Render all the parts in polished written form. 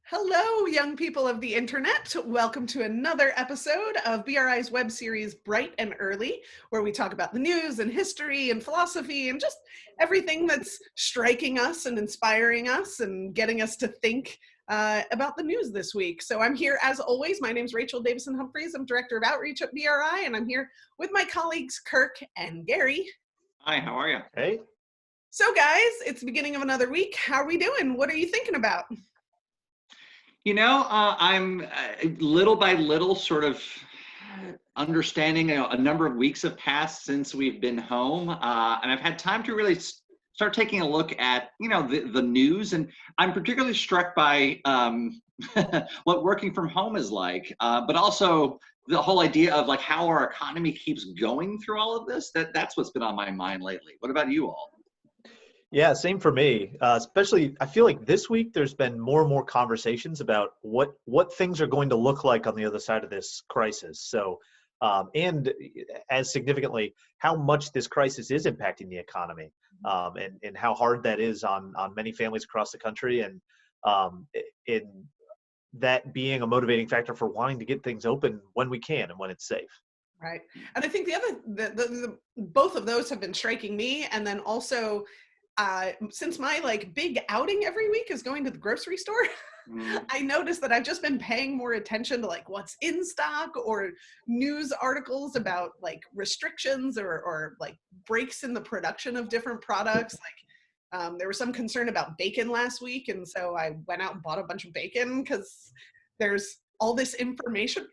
Hello, young people of the internet. Welcome to another episode of BRI's web series Bright and Early, where we talk about the news and history and philosophy and just everything that's striking us and inspiring us and getting us to think about the news this week. So I'm here as always. My name is Rachel Davison-Humphreys. I'm Director of Outreach at BRI, and I'm here with my colleagues Kirk and Gary. Hi, how are you? Hey. So guys, it's the beginning of another week. How are we doing? What are you thinking about? I'm little by little sort of understanding, a number of weeks have passed since we've been home, and I've had time to really start taking a look at, the news, and I'm particularly struck by what working from home is like, but also the whole idea of like how our economy keeps going through all of this. That's what's been on my mind lately. What about you all? Yeah, same for me. Especially, I feel like this week there's been more and more conversations about what things are going to look like on the other side of this crisis. So, and as significantly, how much this crisis is impacting the economy, and how hard that is on many families across the country, and in that being a motivating factor for wanting to get things open when we can and when it's safe. Right. And I think the both of those have been striking me. And then also, since my big outing every week is going to the grocery store, I noticed that I've just been paying more attention to what's in stock or news articles about restrictions or breaks in the production of different products. There was some concern about bacon last week, and so I went out and bought a bunch of bacon because there's all this information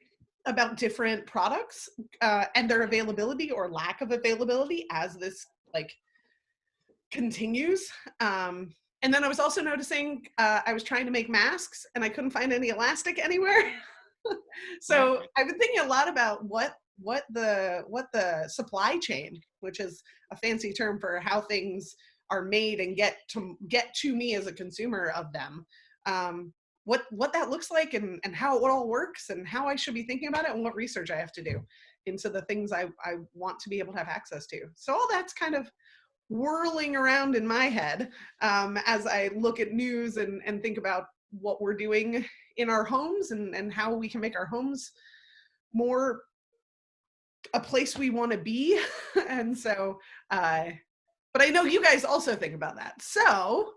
about different products and their availability or lack of availability as this continues. And then I was also noticing I was trying to make masks and I couldn't find any elastic anywhere. So I've been thinking a lot about what the supply chain, which is a fancy term for how things are made and get to me as a consumer of them, what that looks like and how it all works and how I should be thinking about it and what research I have to do into the things I want to be able to have access to. So all that's kind of whirling around in my head as I look at news and think about what we're doing in our homes and how we can make our homes more a place we want to be. And so, but I know you guys also think about that. So,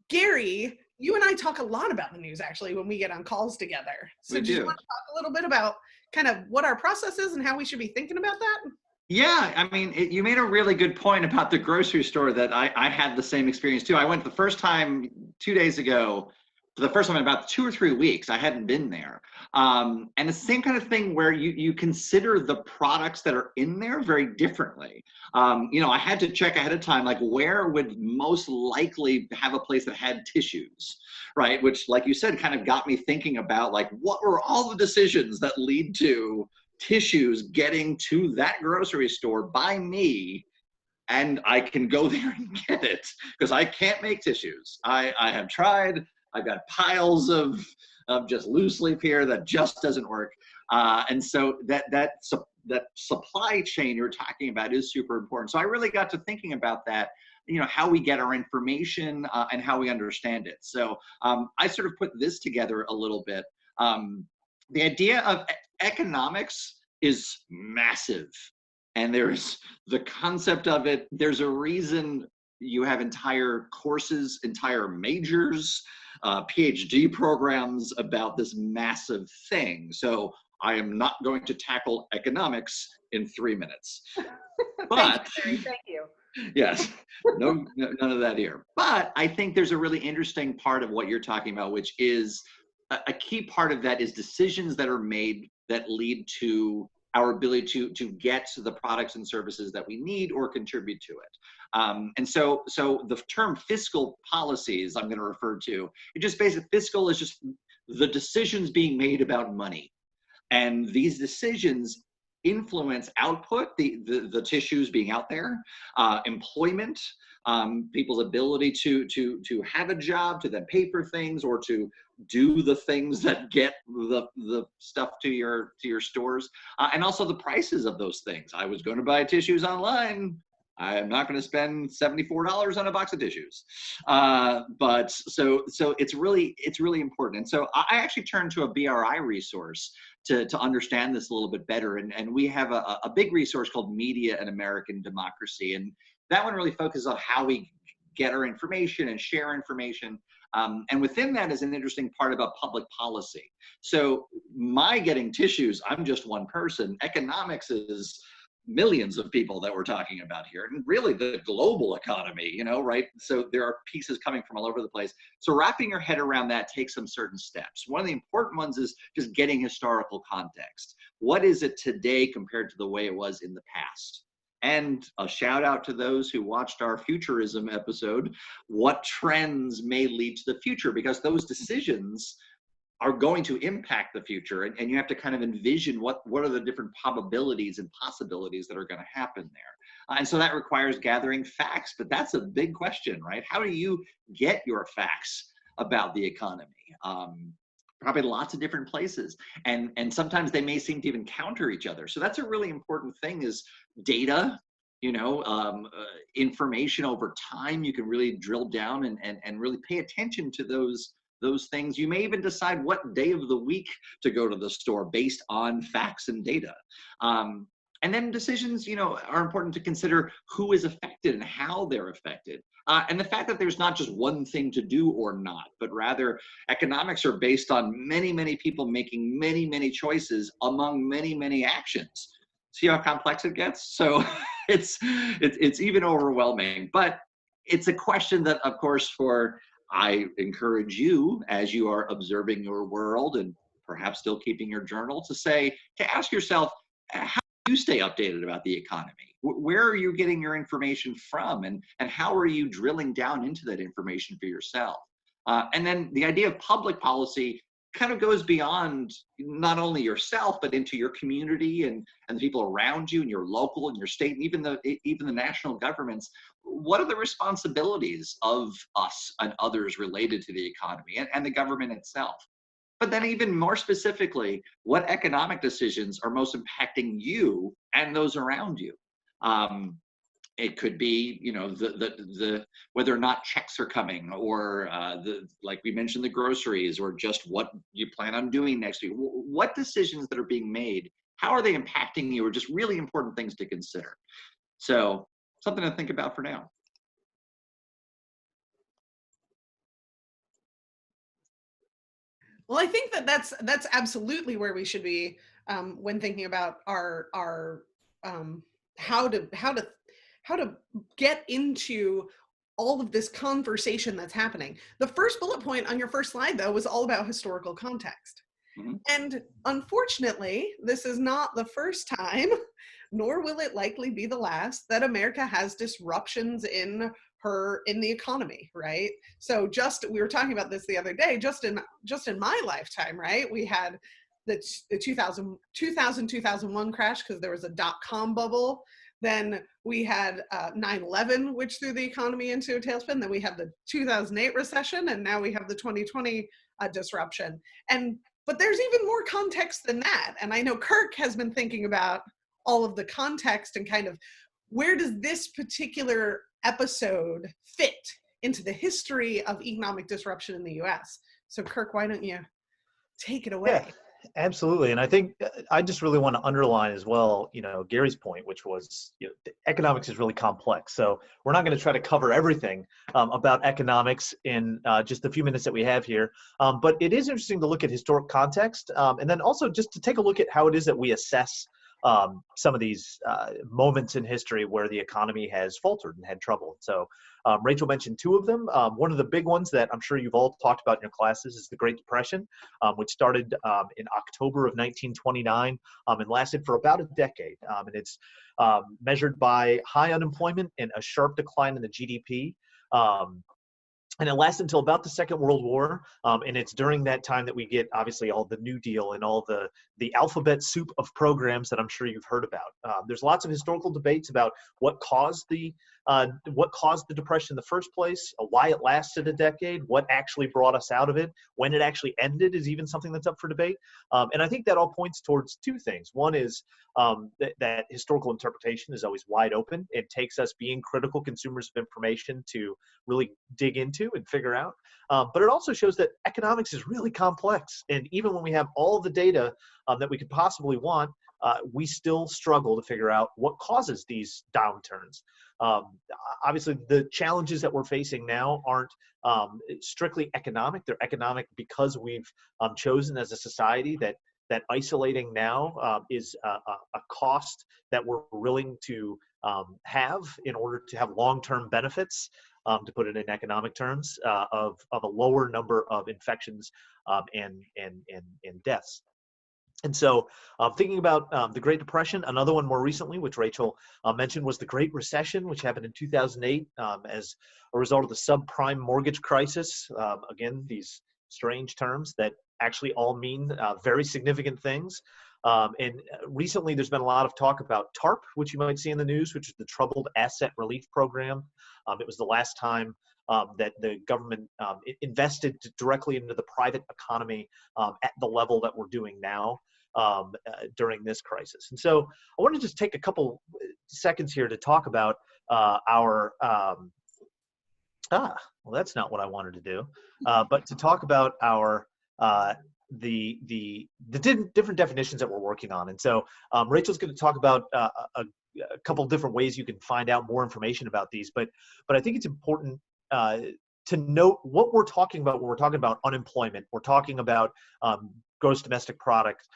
Gary, you and I talk a lot about the news actually when we get on calls together. So do you want to talk a little bit about kind of what our process is and how we should be thinking about that? Yeah, I mean, you made a really good point about the grocery store that I had the same experience too. I went the first time 2 days ago, for the first time in about 2 or 3 weeks. I hadn't been there. And it's the same kind of thing where you consider the products that are in there very differently. I had to check ahead of time, where would most likely have a place that had tissues, right? Which, like you said, kind of got me thinking about what were all the decisions that lead to tissues getting to that grocery store by me, and I can go there and get it because I can't make tissues. I have tried. I've got piles of just loose leaf here that just doesn't work. And so that supply chain you're talking about is super important. So I really got to thinking about that, how we get our information and how we understand it. So I sort of put this together a little bit. The idea of economics is massive, and there's the concept of it. There's a reason you have entire courses, entire majors, PhD programs about this massive thing. So I am not going to tackle economics in 3 minutes. But thank you. Yes, none of that here. But I think there's a really interesting part of what you're talking about, which is a key part of that is decisions that are made that lead to our ability to get to the products and services that we need or contribute to it. And so the term fiscal policies I'm going to refer to, it just basically, fiscal is just the decisions being made about money. And these decisions influence output, the tissues being out there, employment, people's ability to have a job, to then pay for things, or to do the things that get the stuff to your stores, and also the prices of those things. I was going to buy tissues online. I'm not going to spend $74 on a box of tissues. But so it's really important. And so I actually turned to a BRI resource to understand this a little bit better. And we have a big resource called Media and American Democracy. And that one really focuses on how we get our information and share information. And within that is an interesting part about public policy. So my getting tissues, I'm just one person. Economics is millions of people that we're talking about here, and really the global economy, you know, right? So there are pieces coming from all over the place. So wrapping your head around that takes some certain steps. One of the important ones is just getting historical context. What is it today compared to the way it was in the past? And a shout out to those who watched our futurism episode. What trends may lead to the future? Because those decisions are going to impact the future, and you have to kind of envision what are the different probabilities and possibilities that are going to happen there. And so that requires gathering facts, but that's a big question, right? How do you get your facts about the economy? Probably lots of different places, and sometimes they may seem to even counter each other. So that's a really important thing, is data, you know, information over time. You can really drill down and really pay attention to those things. You may even decide what day of the week to go to the store based on facts and data. And then decisions, you know, are important to consider who is affected and how they're affected. And the fact that there's not just one thing to do or not, but rather economics are based on many, many people making many, many choices among many, many actions. See how complex it gets? So it's even overwhelming, but it's a question that, of course, I encourage you, as you are observing your world and perhaps still keeping your journal, to ask yourself, how do you stay updated about the economy? Where are you getting your information from? And how are you drilling down into that information for yourself? And then the idea of public policy kind of goes beyond not only yourself, but into your community and the people around you, and your local and your state, and even the national governments. What are the responsibilities of us and others related to the economy and the government itself? But then even more specifically, what economic decisions are most impacting you and those around you? It could be, you know, the whether or not checks are coming, or like we mentioned, the groceries, or just what you plan on doing next week. What decisions that are being made, how are they impacting you, are just really important things to consider. So something to think about for now. Well, I think that's absolutely where we should be when thinking about our how to get into all of this conversation that's happening. The first bullet point on your first slide, though, was all about historical context. Mm-hmm. And unfortunately, this is not the first time, nor will it likely be the last, that America has disruptions in the economy, right? So we were talking about this the other day, just in my lifetime, right? We had the 2000-2001 crash because there was a dot-com bubble. Then we had 9/11, which threw the economy into a tailspin. Then we had the 2008 recession, and now we have the 2020 disruption. But there's even more context than that. And I know Kirk has been thinking about all of the context and kind of where does this particular episode fit into the history of economic disruption in the US. So Kirk, why don't you take it away? Yeah, absolutely. And I think I just really want to underline as well, you know, Gary's point, which was, you know, economics is really complex. So we're not going to try to cover everything about economics in just the few minutes that we have here. But it is interesting to look at historic context, and then also just to take a look at how it is that we assess some of these moments in history where the economy has faltered and had trouble. So Rachel mentioned two of them. One of the big ones that I'm sure you've all talked about in your classes is the Great Depression, which started in October of 1929 and lasted for about a decade. And it's measured by high unemployment and a sharp decline in the GDP. And it lasted until about the Second World War. And it's during that time that we get, obviously, all the New Deal and all the the alphabet soup of programs that I'm sure you've heard about. There's lots of historical debates about what caused the depression in the first place, why it lasted a decade, what actually brought us out of it, when it actually ended is even something that's up for debate. And I think that all points towards two things. One is that historical interpretation is always wide open. It takes us being critical consumers of information to really dig into and figure out. But it also shows that economics is really complex. And even when we have all the data that we could possibly want, we still struggle to figure out what causes these downturns. Obviously, the challenges that we're facing now aren't strictly economic. They're economic because we've chosen as a society that isolating now is a cost that we're willing to have in order to have long-term benefits, to put it in economic terms, of a lower number of infections and deaths. And so thinking about the Great Depression, another one more recently, which Rachel mentioned, was the Great Recession, which happened in 2008 as a result of the subprime mortgage crisis. Again, these strange terms that actually all mean very significant things. And recently there's been a lot of talk about TARP, which you might see in the news, which is the Troubled Asset Relief Program. It was the last time that the government invested directly into the private economy at the level that we're doing now during this crisis. And so I want to just take a couple seconds here to talk about our well, that's not what I wanted to do, but to talk about our the different definitions that we're working on. And so Rachel's going to talk about a couple different ways you can find out more information about these, but I think it's important to note what we're talking about when we're talking about unemployment. We're talking about gross domestic product,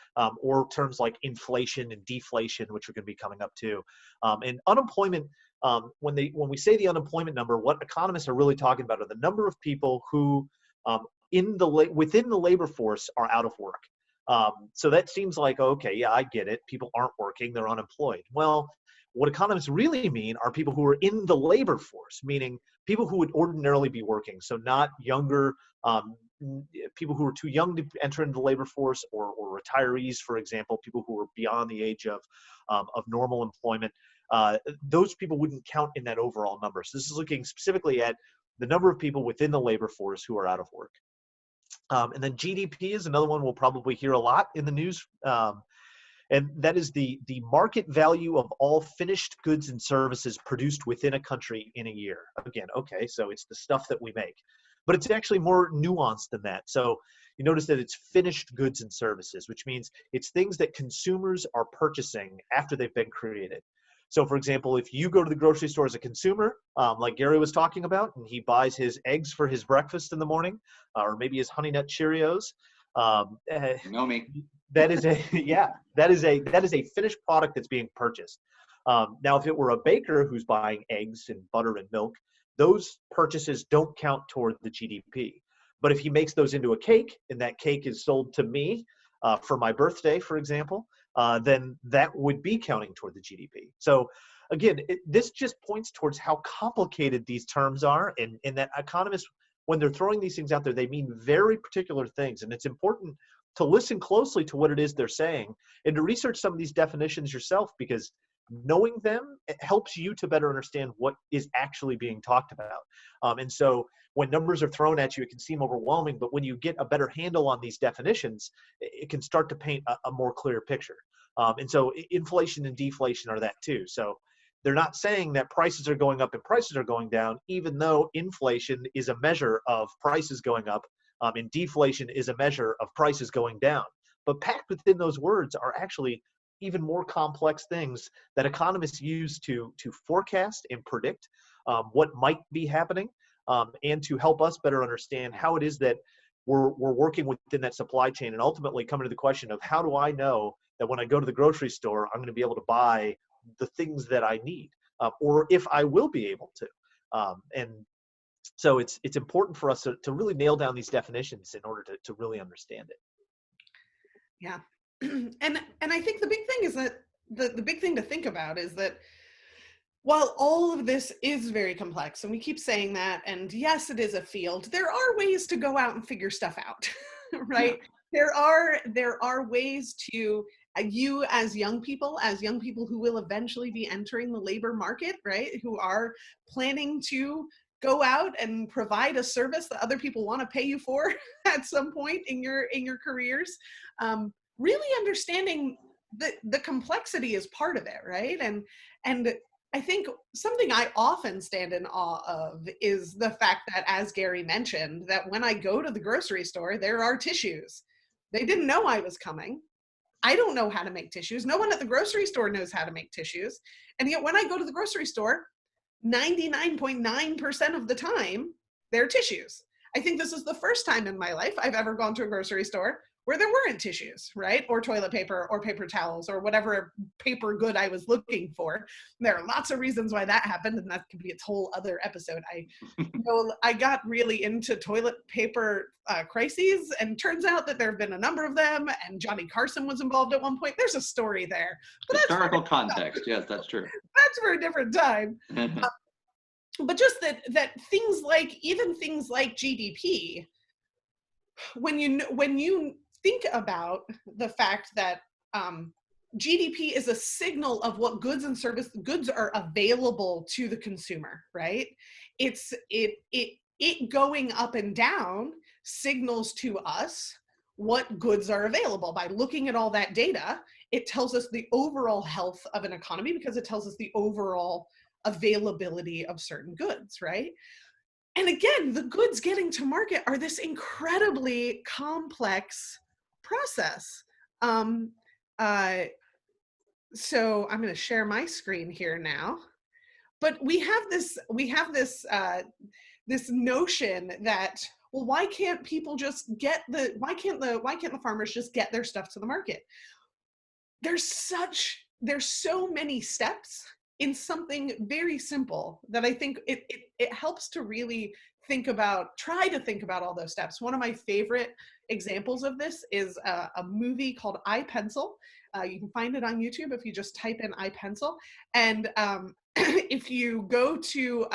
or terms like inflation and deflation, which are going to be coming up too. And unemployment, when we say the unemployment number, what economists are really talking about are the number of people who within the labor force are out of work. So that seems like, okay, yeah, I get it. People aren't working, they're unemployed. Well, what economists really mean are people who are in the labor force, meaning people who would ordinarily be working. So not younger, people who are too young to enter into the labor force, or retirees, for example, people who are beyond the age of normal employment. Those people wouldn't count in that overall number. So this is looking specifically at the number of people within the labor force who are out of work. And then GDP is another one we'll probably hear a lot in the news. And that is the market value of all finished goods and services produced within a country in a year. Again, okay, so it's the stuff that we make. But it's actually more nuanced than that. So you notice that it's finished goods and services, which means it's things that consumers are purchasing after they've been created. So for example, if you go to the grocery store as a consumer, like Gary was talking about, and he buys his eggs for his breakfast in the morning, or maybe his Honey Nut Cheerios. You know me. That is a finished product that's being purchased. Now, if it were a baker who's buying eggs and butter and milk, those purchases don't count toward the GDP. But if he makes those into a cake, and that cake is sold to me for my birthday, for example, then that would be counting toward the GDP. So again, this just points towards how complicated these terms are, and that economists, when they're throwing these things out there, they mean very particular things. And it's important to listen closely to what it is they're saying and to research some of these definitions yourself, because knowing them, it helps you to better understand what is actually being talked about. And so when numbers are thrown at you, it can seem overwhelming, but when you get a better handle on these definitions, it can start to paint a more clear picture. And so inflation and deflation are that too. So they're not saying that prices are going up and prices are going down, even though inflation is a measure of prices going up, and deflation is a measure of prices going down. But packed within those words are actually even more complex things that economists use to forecast and predict what might be happening, and to help us better understand how it is that we're working within that supply chain, and ultimately coming to the question of, how do I know that when I go to the grocery store, I'm going to be able to buy the things that I need, or if I will be able to. And so it's important for us to really nail down these definitions in order to really understand it. Yeah. And I think the big thing is that the big thing to think about is that while all of this is very complex, and we keep saying that, and yes, it is a field, there are ways to go out and figure stuff out, right? there are ways to you as young people who will eventually be entering the labor market, right? Who are planning to go out and provide a service that other people want to pay you for at some point in your careers. Really understanding the complexity is part of it, right? And I think something I often stand in awe of is the fact that, as Gary mentioned, that when I go to the grocery store, there are tissues. They didn't know I was coming. I don't know how to make tissues. No one at the grocery store knows how to make tissues. And yet when I go to the grocery store, 99.9% of the time, they're tissues. I think this is the first time in my life I've ever gone to a grocery store where there weren't tissues, right? Or toilet paper or paper towels or whatever paper good I was looking for. There are lots of reasons why that happened, and that could be its whole other episode. I got really into toilet paper crises, and turns out that there have been a number of them, and Johnny Carson was involved at one point. There's a story there. But Historical context, yes, that's true. That's for a different time. But just that things like, even things like GDP, when you think about the fact that GDP is a signal of what goods are available to the consumer, right? It going up and down signals to us what goods are available. By looking at all that data, it tells us the overall health of an economy, because it tells us the overall availability of certain goods, right? And again, the goods getting to market are this incredibly complex process. So I'm going to share my screen here now. But we have this notion that, well, why can't the farmers just get their stuff to the market? There's so many steps in something very simple that I think it helps to really try to think about all those steps. One of my favorite examples of this is a movie called I, Pencil. You can find it on YouTube if you just type in I, Pencil. And if you go to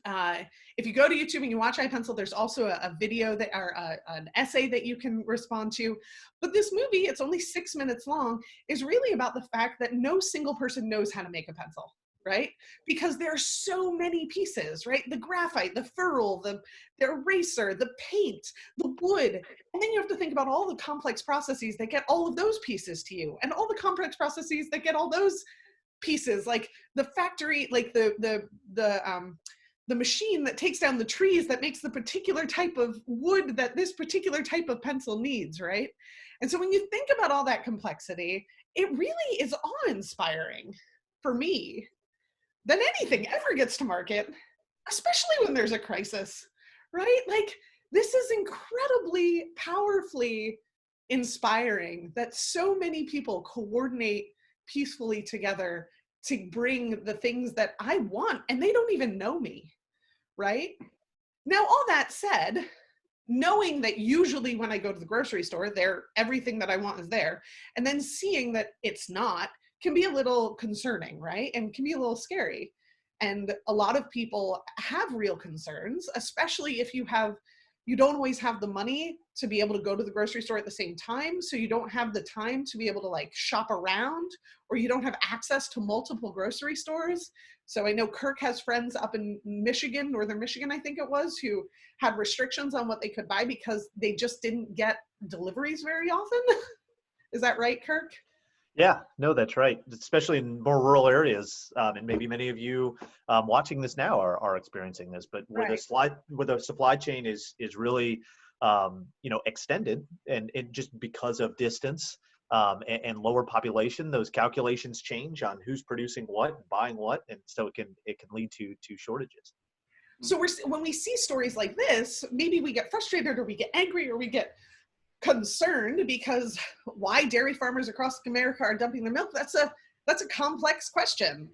YouTube and you watch I, Pencil, there's also a video or an essay that you can respond to. But this movie, it's only 6 minutes long, is really about the fact that no single person knows how to make a pencil, right? Because there are so many pieces, right? The graphite, the ferrule, the eraser, the paint, the wood. And then you have to think about all the complex processes that get all of those pieces to you, and all the complex processes that get all those pieces, like the factory, like the machine that takes down the trees that makes the particular type of wood that this particular type of pencil needs, right? And so when you think about all that complexity, it really is awe-inspiring for me that anything ever gets to market, especially when there's a crisis, right? Like, this is incredibly powerfully inspiring that so many people coordinate peacefully together to bring the things that I want, and they don't even know me, right? Now, all that said, knowing that usually when I go to the grocery store, everything that I want is there, and then seeing that it's not, can be a little concerning, right? And can be a little scary. And a lot of people have real concerns, especially if you don't always have the money to be able to go to the grocery store at the same time. So you don't have the time to be able to like shop around, or you don't have access to multiple grocery stores. So I know Kirk has friends up in Michigan, northern Michigan, I think it was, who had restrictions on what they could buy because they just didn't get deliveries very often. Is that right, Kirk? Yeah, no, that's right. Especially in more rural areas, and maybe many of you watching this now are experiencing this. But where the supply chain is really extended, and just because of distance and lower population, those calculations change on who's producing what, and buying what, and so it can lead to shortages. So when we see stories like this, maybe we get frustrated, or we get angry, or we get concerned because why dairy farmers across America are dumping their milk. That's a complex question.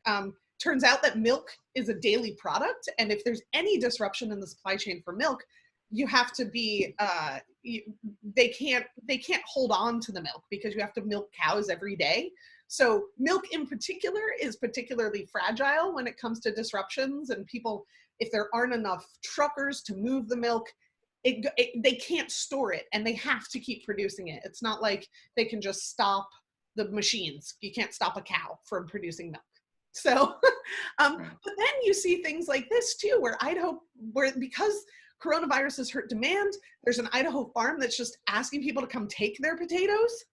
Turns out that milk is a daily product, and if there's any disruption in the supply chain for milk, you have to be they can't hold on to the milk because you have to milk cows every day. So milk in particular is particularly fragile when it comes to disruptions, and people, if there aren't enough truckers to move the milk, they can't store it and they have to keep producing it. It's not like they can just stop the machines. You can't stop a cow from producing milk. So, but then you see things like this too, where because coronavirus has hurt demand, there's an Idaho farm that's just asking people to come take their potatoes.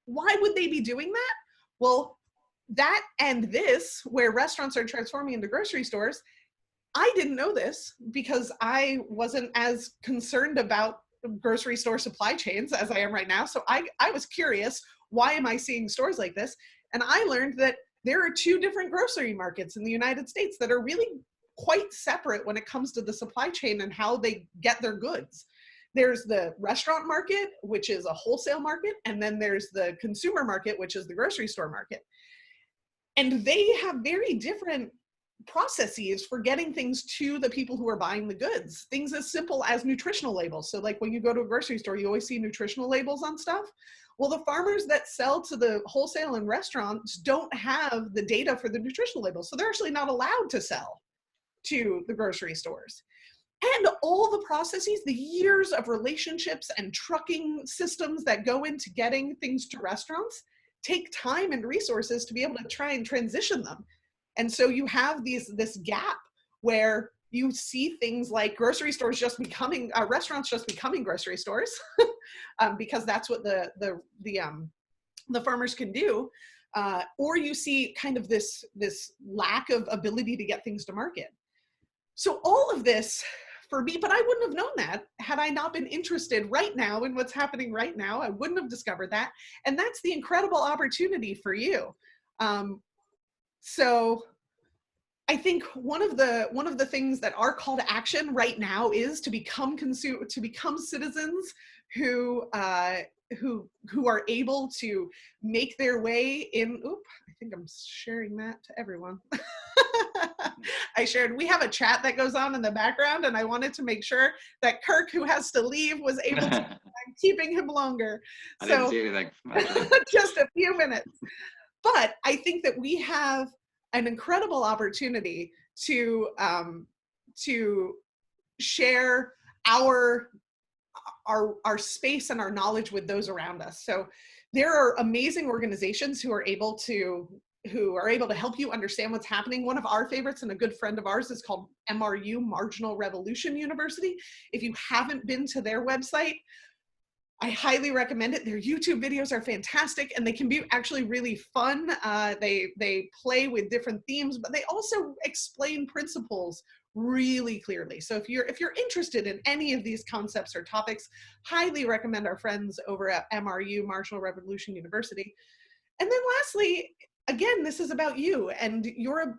Why would they be doing that? Well, that and this, where restaurants are transforming into grocery stores, I didn't know this because I wasn't as concerned about grocery store supply chains as I am right now. So I was curious, why am I seeing stores like this? And I learned that there are two different grocery markets in the United States that are really quite separate when it comes to the supply chain and how they get their goods. There's the restaurant market, which is a wholesale market, and then there's the consumer market, which is the grocery store market. And they have very different processes for getting things to the people who are buying the goods. Things as simple as nutritional labels. So like when you go to a grocery store, you always see nutritional labels on stuff. Well, the farmers that sell to the wholesale and restaurants don't have the data for the nutritional labels. So they're actually not allowed to sell to the grocery stores. And all the processes, the years of relationships and trucking systems that go into getting things to restaurants take time and resources to be able to try and transition them. And so you have this gap where you see things like grocery stores just becoming, restaurants just becoming grocery stores, because that's what the farmers can do. Or you see kind of this lack of ability to get things to market. So all of this for me, but I wouldn't have known that had I not been interested right now in what's happening right now. I wouldn't have discovered that. And that's the incredible opportunity for you. So I think one of the things that our call to action right now is to become citizens who are able to make their way in. Oop, I think I'm sharing that to everyone. We have a chat that goes on in the background, and I wanted to make sure that Kirk, who has to leave, was able to. I'm keeping him longer. I didn't see anything. Just a few minutes. But I think that we have an incredible opportunity to share our space and our knowledge with those around us. So there are amazing organizations who are able to help you understand what's happening. One of our favorites and a good friend of ours is called MRU, Marginal Revolution University. If you haven't been to their website, I highly recommend it. Their YouTube videos are fantastic, and they can be actually really fun. They play with different themes, but they also explain principles really clearly. So if you're interested in any of these concepts or topics, highly recommend our friends over at MRU, Marginal Revolution University. And then lastly, again, this is about you and your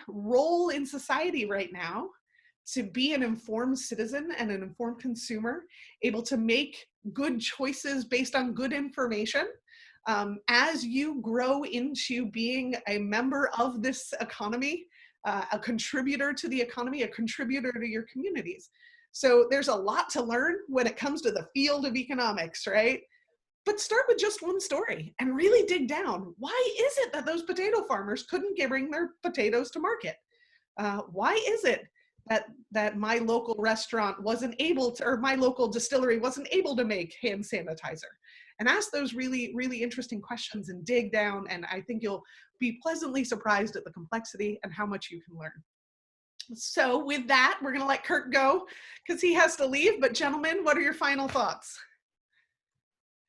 role in society right now to be an informed citizen and an informed consumer, able to make good choices based on good information. As you grow into being a member of this economy, a contributor to the economy, a contributor to your communities. So there's a lot to learn when it comes to the field of economics, right? But start with just one story and really dig down. Why is it that those potato farmers couldn't bring their potatoes to market? Why is it that my local restaurant wasn't able to, or my local distillery wasn't able to make hand sanitizer? And ask those really, really interesting questions and dig down. And I think you'll be pleasantly surprised at the complexity and how much you can learn. So with that, we're going to let Kirk go because he has to leave. But gentlemen, what are your final thoughts?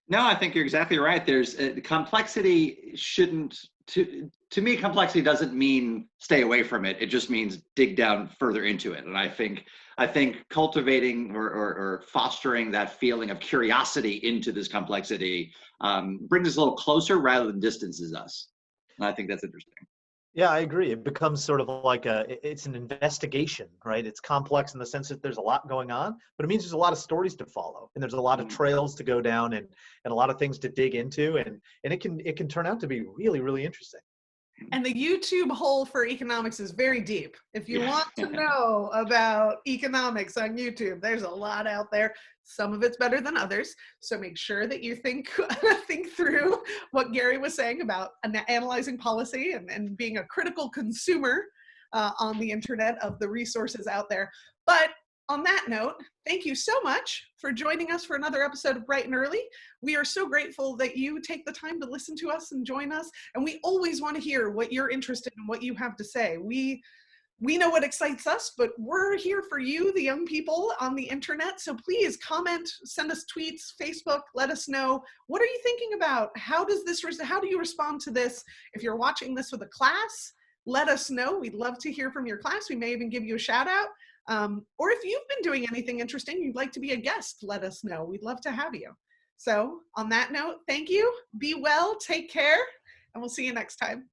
No, I think you're exactly right. There's complexity shouldn't, to me, complexity doesn't mean stay away from it. It just means dig down further into it. And I think cultivating or fostering that feeling of curiosity into this complexity brings us a little closer rather than distances us. And I think that's interesting. Yeah, I agree. It becomes sort of like it's an investigation, right? It's complex in the sense that there's a lot going on, but it means there's a lot of stories to follow, and there's a lot of trails to go down, and a lot of things to dig into, and it can turn out to be really, really interesting. And the YouTube hole for economics is very deep. If you want to know about economics on YouTube, there's a lot out there. Some of it's better than others. So make sure that you think through what Gary was saying about analyzing policy and being a critical consumer on the internet of the resources out there. But on that note, thank you so much for joining us for another episode of Bright and Early. We are so grateful that you take the time to listen to us and join us. And we always want to hear what you're interested in, what you have to say. We know what excites us, but we're here for you, the young people on the internet. So please comment, send us tweets, Facebook, let us know. What are you thinking about? How do you respond to this? If you're watching this with a class, let us know. We'd love to hear from your class. We may even give you a shout out. Or if you've been doing anything interesting, you'd like to be a guest, let us know. We'd love to have you. So on that note, thank you. Be well, take care, and we'll see you next time.